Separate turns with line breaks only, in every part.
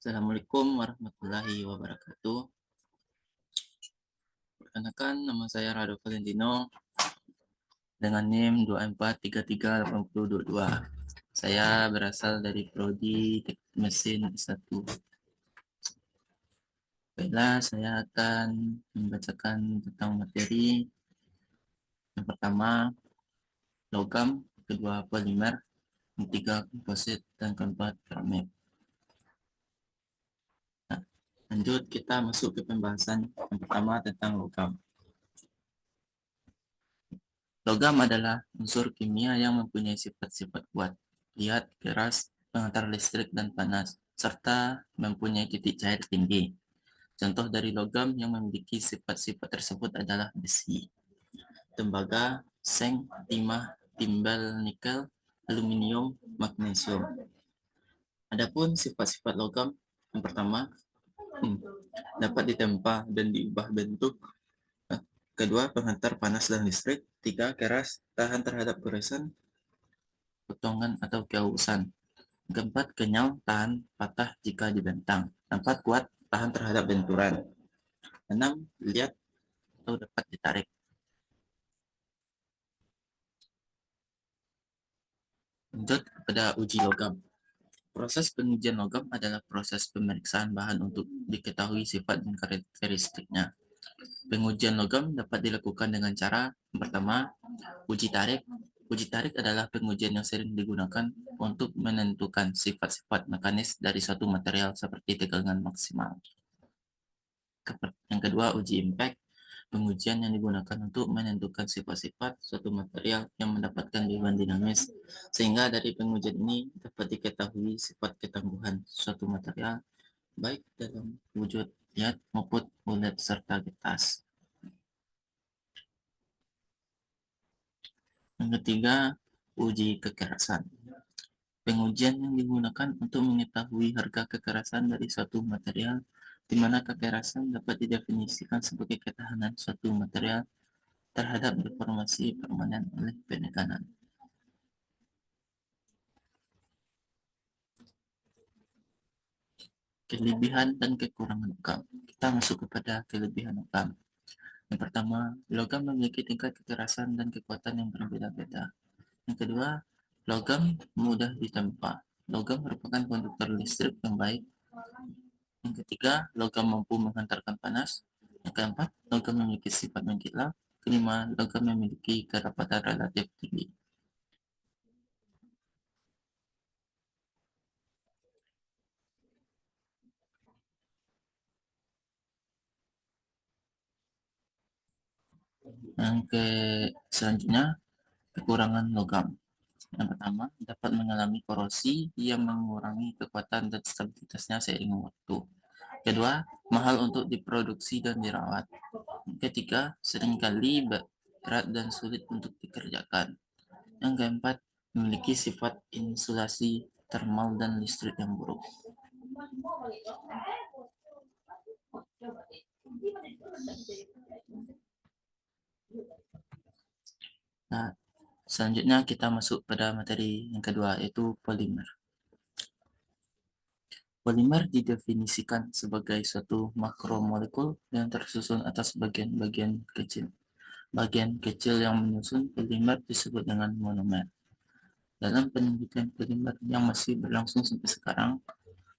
Assalamualaikum warahmatullahi wabarakatuh. Perkenalkan, nama saya Rado Valentino dengan NIM 24338022. Saya berasal dari Prodi Teknik Mesin S1. Baiklah, saya akan membacakan tentang materi. Yang pertama, logam, kedua polimer, ketiga komposit, dan keempat keramik. Nah, lanjut kita masuk ke pembahasan yang pertama tentang logam. Logam adalah unsur kimia yang mempunyai sifat-sifat kuat, lihat, keras, pengantar listrik dan panas, serta mempunyai titik cair tinggi. Contoh dari logam yang memiliki sifat-sifat tersebut adalah besi, tembaga, seng, timah, timbal, nikel, aluminium, magnesium. Adapun sifat-sifat logam yang pertama, dapat ditempa dan diubah bentuk. Kedua, penghantar panas dan listrik. Tiga, keras, tahan terhadap goresan, potongan atau kehausan. Keempat, kenyal, tahan patah jika dibentang. Empat, kuat, tahan terhadap benturan. Enam, lihat atau dapat ditarik. Lanjut pada uji logam. Proses pengujian logam adalah proses pemeriksaan bahan untuk diketahui sifat dan karakteristiknya. Pengujian logam dapat dilakukan dengan cara pertama, uji tarik. Uji tarik adalah pengujian yang sering digunakan untuk menentukan sifat-sifat mekanis dari suatu material seperti tegangan maksimal. Yang kedua, uji impact. Pengujian yang digunakan untuk menentukan sifat-sifat suatu material yang mendapatkan beban dinamis, sehingga dari pengujian ini dapat diketahui sifat ketangguhan suatu material, baik dalam wujud liat maupun bulat serta getas. Yang ketiga, uji kekerasan. Pengujian yang digunakan untuk mengetahui harga kekerasan dari suatu material, di mana kekerasan dapat didefinisikan sebagai ketahanan suatu material terhadap deformasi permanen oleh penekanan. Kelebihan dan kekurangan logam. Kita masuk kepada kelebihan logam. Yang pertama, logam memiliki tingkat kekerasan dan kekuatan yang berbeda-beda. Yang kedua, logam mudah ditempa. Logam merupakan konduktor listrik yang baik. Yang ketiga, logam mampu menghantarkan panas. Yang keempat, logam memiliki sifat mengkilap. Kelima, logam memiliki kerapatan relatif tinggi. Yang selanjutnya, kekurangan logam. Yang pertama, dapat mengalami korosi yang mengurangi kekuatan dan stabilitasnya seiring waktu. Kedua, mahal untuk diproduksi dan dirawat. Ketiga, seringkali berat dan sulit untuk dikerjakan. Yang keempat, memiliki sifat insulasi termal dan listrik yang buruk. Nah, selanjutnya kita masuk pada materi yang kedua, yaitu polimer. Polimer didefinisikan sebagai suatu makromolekul yang tersusun atas bagian-bagian kecil. Bagian kecil yang menyusun polimer disebut dengan monomer. Dalam penelitian polimer yang masih berlangsung sampai sekarang,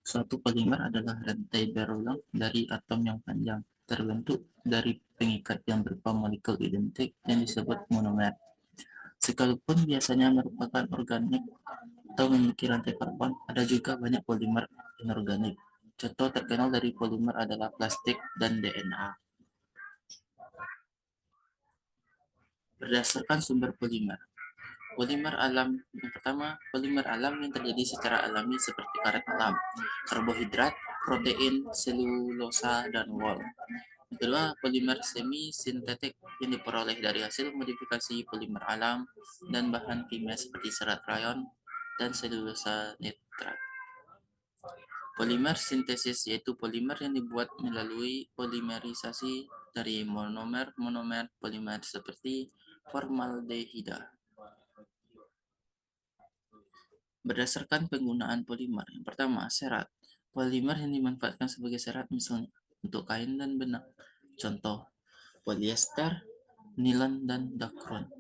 suatu polimer adalah rantai berulang dari atom yang panjang, terbentuk dari pengikat yang berupa molekul identik yang disebut monomer. Sekalipun biasanya merupakan organik atau memiliki rantai karbon, ada juga banyak polimer inorganik. Contoh terkenal dari polimer adalah plastik dan DNA. Berdasarkan sumber polimer. Polimer alam yang pertama, polimer alam yang terjadi secara alami seperti karet alam, karbohidrat, protein, selulosa, dan wol. Yang kedua, polimer semi sintetik yang diperoleh dari hasil modifikasi polimer alam dan bahan kimia seperti serat rayon dan selulosa nitrat. Polimer sintesis yaitu polimer yang dibuat melalui polimerisasi dari monomer polimer seperti formaldehida. Berdasarkan penggunaan polimer, yang pertama, serat. Polimer yang dimanfaatkan sebagai serat misalnya untuk kain dan benang. Contoh, polyester, nilon, dan dakron.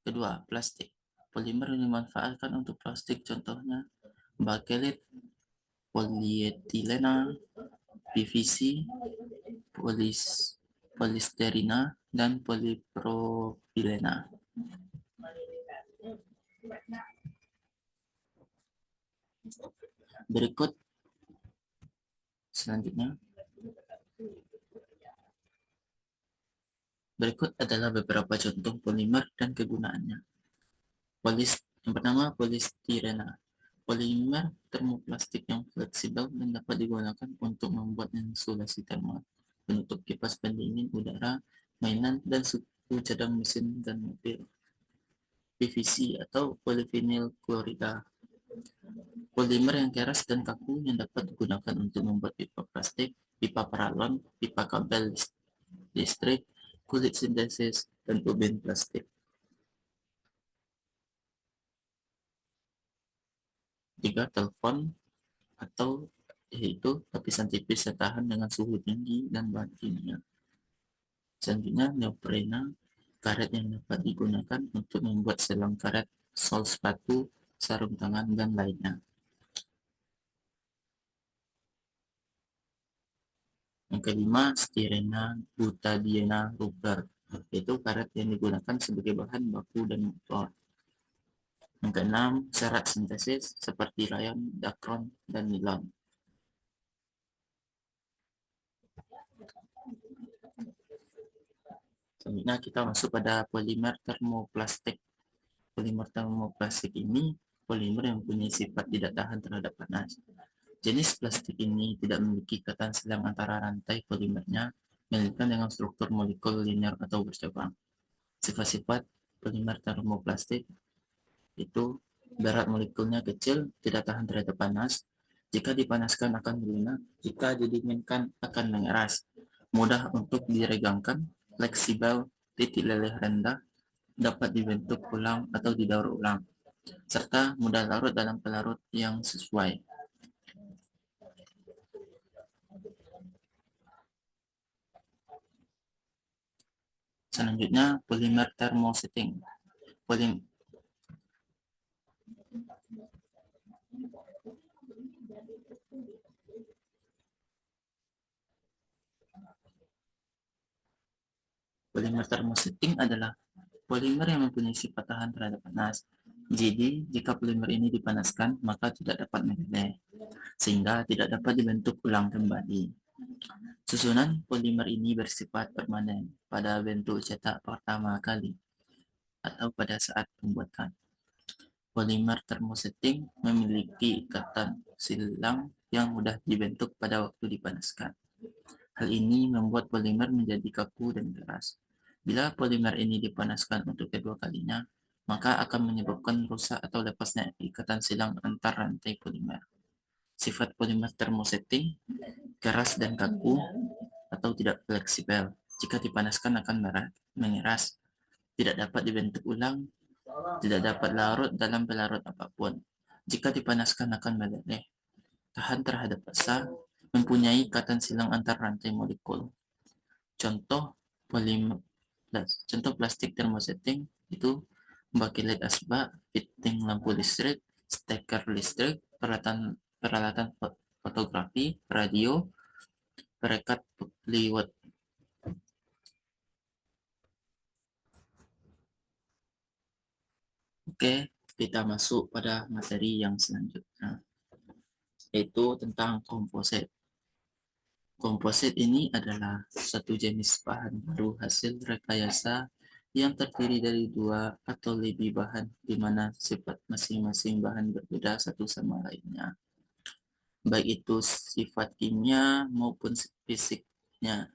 Kedua, plastik. Polimer yang dimanfaatkan untuk plastik contohnya bakelit, polietilena, PVC, polisterina, dan polipropilena. Berikut selanjutnya. Berikut adalah beberapa contoh polimer dan kegunaannya. Yang pertama, polistirena. Polimer termoplastik yang fleksibel dan dapat digunakan untuk membuat insulasi termal, penutup kipas pendingin udara, mainan, dan suku cadang mesin dan mobil. PVC atau polyvinyl klorida. Polimer yang keras dan kaku yang dapat digunakan untuk membuat pipa plastik, pipa paralon, pipa kabel listrik, kulit sintesis, dan turbin plastik. Tiga, telepon atau yaitu lapisan tipis yang tahan dengan suhu tinggi dan bahan kimia. Selanjutnya, neoprena, karet yang dapat digunakan untuk membuat selang karet, sol sepatu, sarung tangan, dan lainnya. Yang kelima, stirena butadiena rubber, yaitu karet yang digunakan sebagai bahan baku dan motor. Yang keenam, serat sintesis seperti rayon, dakron, dan nilon. Selanjutnya kita masuk pada polimer termoplastik. Polimer termoplastik ini polimer yang mempunyai sifat tidak tahan terhadap panas. Jenis plastik ini tidak memiliki ikatan selang antara rantai polimernya, melainkan dengan struktur molekul linear atau bercabang. Sifat-sifat polimer termoplastik itu berat molekulnya kecil, tidak tahan terhadap panas, jika dipanaskan akan melunak, jika didinginkan akan mengeras, mudah untuk diregangkan, fleksibel, titik leleh rendah, dapat dibentuk ulang atau didaur ulang, serta mudah larut dalam pelarut yang sesuai. Selanjutnya, polimer thermosetting. Polimer thermosetting adalah polimer yang mempunyai sifat tahan terhadap panas. Jadi, jika polimer ini dipanaskan, maka tidak dapat meleleh, sehingga tidak dapat dibentuk ulang kembali. Susunan polimer ini bersifat permanen pada bentuk cetak pertama kali atau pada saat pembuatan. Polimer thermosetting memiliki ikatan silang yang mudah dibentuk pada waktu dipanaskan. Hal ini membuat polimer menjadi kaku dan keras. Bila polimer ini dipanaskan untuk kedua kalinya, maka akan menyebabkan rusak atau lepasnya ikatan silang antar rantai polimer. Sifat polimer thermosetting keras dan kaku atau tidak fleksibel. Jika dipanaskan akan mengeras, tidak dapat dibentuk ulang, tidak dapat larut dalam pelarut apapun. Jika dipanaskan akan meleleh, tahan terhadap basah, mempunyai ikatan silang antar rantai molekul. Contoh plastik thermosetting itu bakelit asbak, fitting lampu listrik, steker listrik, peralatan fotografi, radio, perekat liwet. Oke, kita masuk pada materi yang selanjutnya, yaitu tentang komposit. Komposit ini adalah satu jenis bahan baru hasil rekayasa yang terdiri dari dua atau lebih bahan, di mana sifat masing-masing bahan berbeda satu sama lainnya, baik itu sifat kimia maupun fisikanya.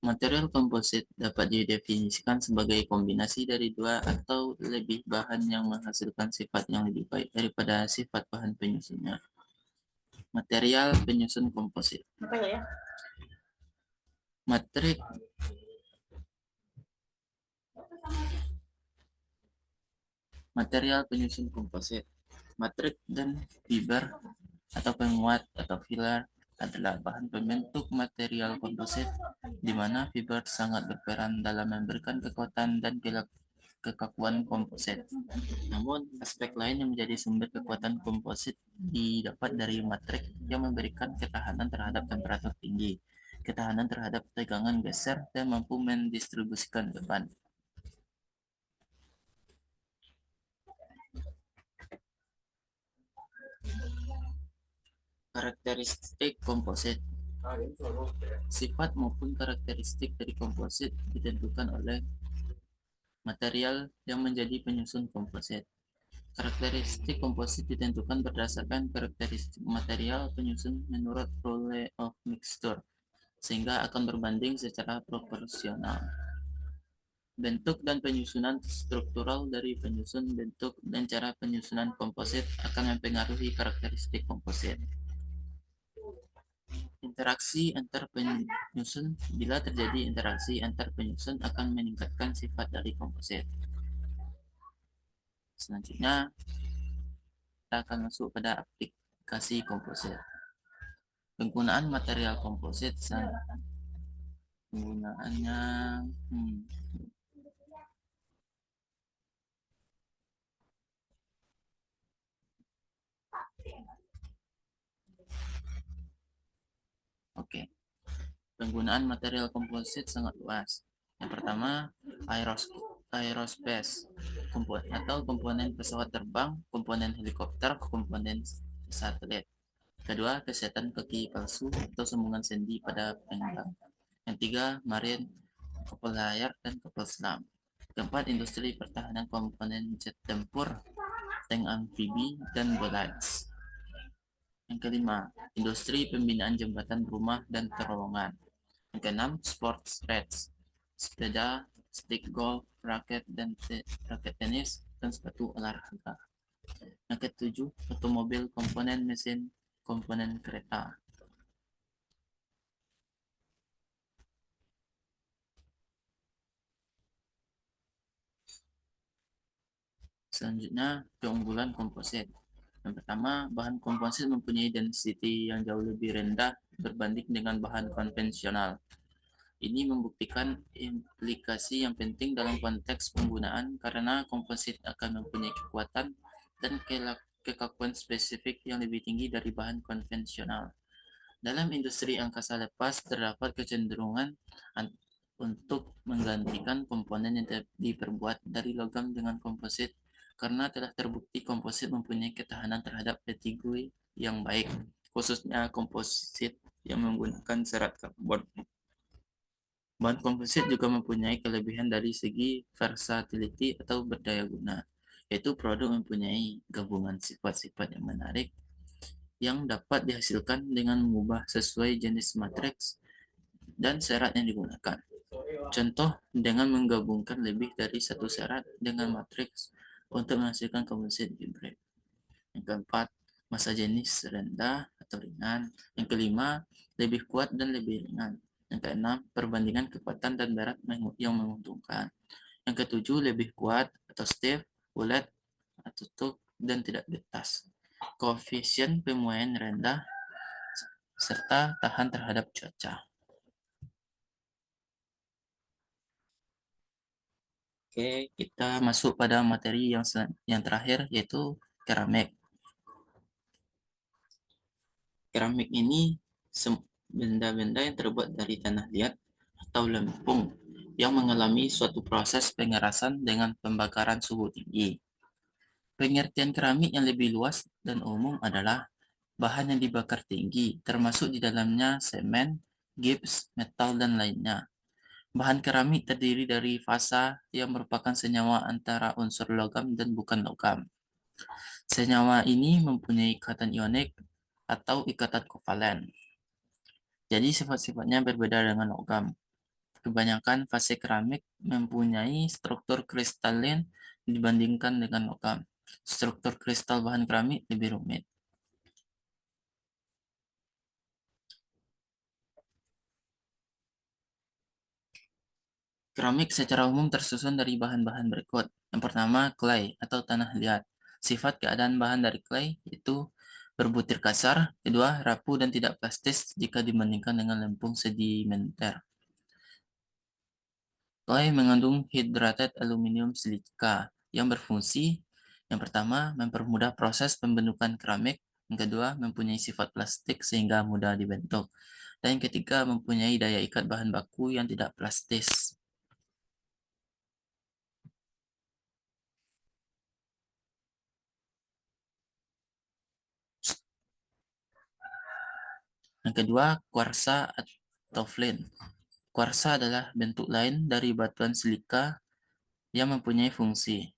Material komposit dapat didefinisikan sebagai kombinasi dari dua atau lebih bahan yang menghasilkan sifat yang lebih baik daripada sifat bahan penyusunnya. Material penyusun komposit. Material penyusun komposit. Matrik dan fiber atau penguat atau filler adalah bahan pembentuk material komposit di mana fiber sangat berperan dalam memberikan kekuatan dan kekakuan komposit. Namun, aspek lain yang menjadi sumber kekuatan komposit didapat dari matrik yang memberikan ketahanan terhadap temperatur tinggi, ketahanan terhadap tegangan geser, dan mampu mendistribusikan beban. Karakteristik komposit. Sifat maupun karakteristik dari komposit ditentukan oleh material yang menjadi penyusun komposit. Karakteristik komposit ditentukan berdasarkan karakteristik material penyusun menurut rule of mixture, sehingga akan berbanding secara proporsional. Bentuk dan penyusunan struktural dari penyusun bentuk dan cara penyusunan komposit akan mempengaruhi karakteristik komposit. Interaksi antar penyusun. Bila terjadi interaksi antar penyusun akan meningkatkan sifat dari komposit. Selanjutnya, kita akan masuk pada aplikasi komposit. Penggunaan material komposit. Penggunaannya Oke. Penggunaan material komposit sangat luas. Yang pertama, aerospace atau komponen pesawat terbang, komponen helikopter, komponen satelit. Kedua, kesehatan kaki palsu atau sambungan sendi pada pengembang. Yang tiga, marine, kapal layar, dan kapal selam. Keempat, industri pertahanan, komponen jet tempur, tank amfibi, dan bullets. Yang kelima, industri pembinaan jembatan rumah dan terowongan. Yang keenam, sports reds, sepeda, stick golf, raket tenis, dan sepatu olahraga. Yang ketujuh, otomobil, komponen mesin, komponen kereta. Selanjutnya, keunggulan komposit. Yang pertama, bahan komposit mempunyai density yang jauh lebih rendah berbanding dengan bahan konvensional. Ini membuktikan implikasi yang penting dalam konteks penggunaan karena komposit akan mempunyai kekuatan dan kekakuan spesifik yang lebih tinggi dari bahan konvensional. Dalam industri angkasa lepas, terdapat kecenderungan untuk menggantikan komponen yang diperbuat dari logam dengan komposit karena telah terbukti komposit mempunyai ketahanan terhadap fatigue yang baik, khususnya komposit yang menggunakan serat karbon. Bahan komposit juga mempunyai kelebihan dari segi versatility atau berdaya guna, yaitu produk mempunyai gabungan sifat-sifat yang menarik yang dapat dihasilkan dengan mengubah sesuai jenis matriks dan serat yang digunakan. Contoh, dengan menggabungkan lebih dari satu serat dengan matriks untuk menghasilkan komposit hybrid. Yang keempat, massa jenis rendah atau ringan. Yang kelima, lebih kuat dan lebih ringan. Yang keenam, perbandingan kekuatan dan berat yang menguntungkan. Yang ketujuh, lebih kuat atau stiff, bulat, atau tutup, dan tidak getas. Koefisien pemuaian rendah, serta tahan terhadap cuaca. Oke, kita masuk pada materi yang terakhir, yaitu keramik. Keramik ini benda-benda yang terbuat dari tanah liat atau lempung yang mengalami suatu proses pengerasan dengan pembakaran suhu tinggi. Pengertian keramik yang lebih luas dan umum adalah bahan yang dibakar tinggi, termasuk di dalamnya semen, gips, metal, dan lainnya. Bahan keramik terdiri dari fasa yang merupakan senyawa antara unsur logam dan bukan logam. Senyawa ini mempunyai ikatan ionik atau ikatan kovalen. Jadi sifat-sifatnya berbeda dengan logam. Kebanyakan fase keramik mempunyai struktur kristalin dibandingkan dengan logam. Struktur kristal bahan keramik lebih rumit. Keramik secara umum tersusun dari bahan-bahan berikut. Yang pertama, clay atau tanah liat. Sifat keadaan bahan dari clay itu berbutir kasar, kedua rapuh dan tidak plastis jika dibandingkan dengan lempung sedimenter. Clay mengandung hidrated aluminium silika yang berfungsi yang pertama mempermudah proses pembentukan keramik, yang kedua mempunyai sifat plastik sehingga mudah dibentuk, dan yang ketiga mempunyai daya ikat bahan baku yang tidak plastis. Yang kedua, kuarsa atau flint. Kuarsa adalah bentuk lain dari batuan silika yang mempunyai fungsi.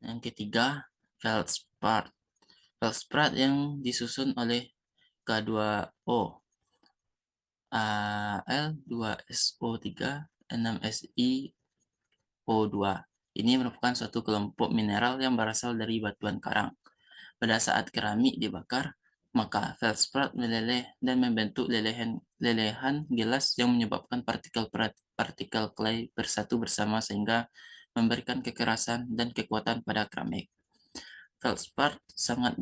Yang ketiga, feldspar. Feldspar yang disusun oleh K2O, Al2SO3, 6SiO2. Ini merupakan suatu kelompok mineral yang berasal dari batuan karang. Pada saat keramik dibakar, maka feldspar meleleh dan membentuk lelehan gelas yang menyebabkan partikel clay bersatu bersama sehingga memberikan kekerasan dan kekuatan pada keramik. Feldspar sangat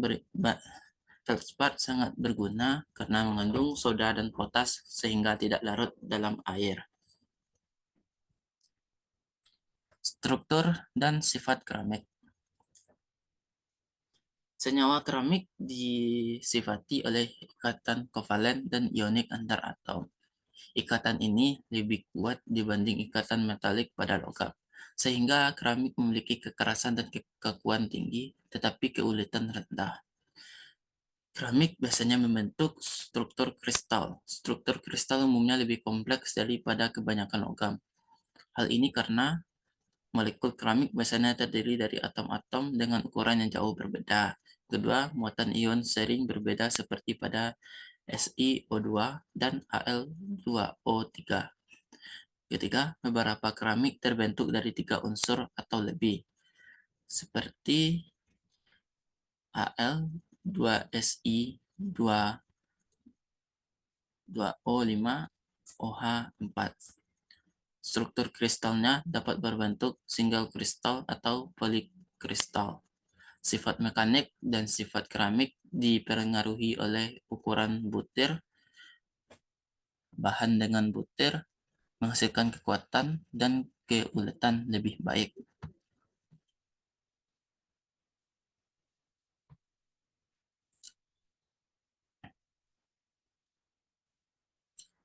Feldspar sangat berguna karena mengandung soda dan potas sehingga tidak larut dalam air. Struktur dan sifat keramik. Senyawa keramik disifati oleh ikatan kovalen dan ionik antar atom. Ikatan ini lebih kuat dibanding ikatan metalik pada logam, sehingga keramik memiliki kekerasan dan kekuatan tinggi, tetapi keuletan rendah. Keramik biasanya membentuk struktur kristal. Struktur kristal umumnya lebih kompleks daripada kebanyakan logam. Hal ini karena molekul keramik biasanya terdiri dari atom-atom dengan ukuran yang jauh berbeda. Kedua, muatan ion sharing berbeda seperti pada SiO2 dan Al2O3. Ketiga, beberapa keramik terbentuk dari 3 unsur atau lebih, seperti Al2Si, 2O5, OH4. Struktur kristalnya dapat berbentuk single kristal atau polikristal. Sifat mekanik dan sifat keramik dipengaruhi oleh ukuran butir. Bahan dengan butir menghasilkan kekuatan dan keuletan lebih baik.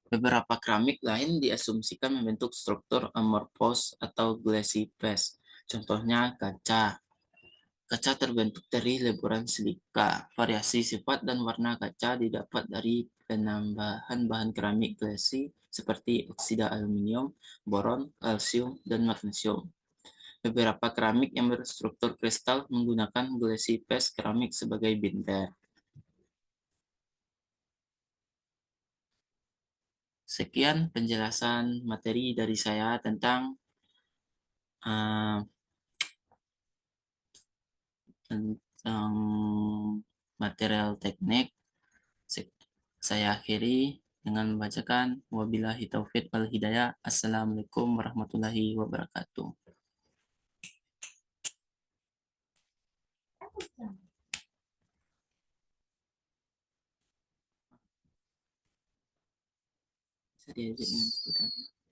Beberapa keramik lain diasumsikan membentuk struktur amorphous atau glassy phase. Contohnya kaca. Kaca terbentuk dari leburan silika. Variasi sifat dan warna kaca didapat dari penambahan bahan keramik glassy seperti oksida aluminium, boron, kalsium, dan magnesium. Beberapa keramik yang berstruktur kristal menggunakan glassy phase keramik sebagai binder. Sekian penjelasan materi dari saya tentang uh, tentang material teknik. Saya akhiri dengan membacakan wabillahi taufik wal hidayah. Assalamualaikum warahmatullahi wabarakatuh. Saya diajak dengan sebutannya.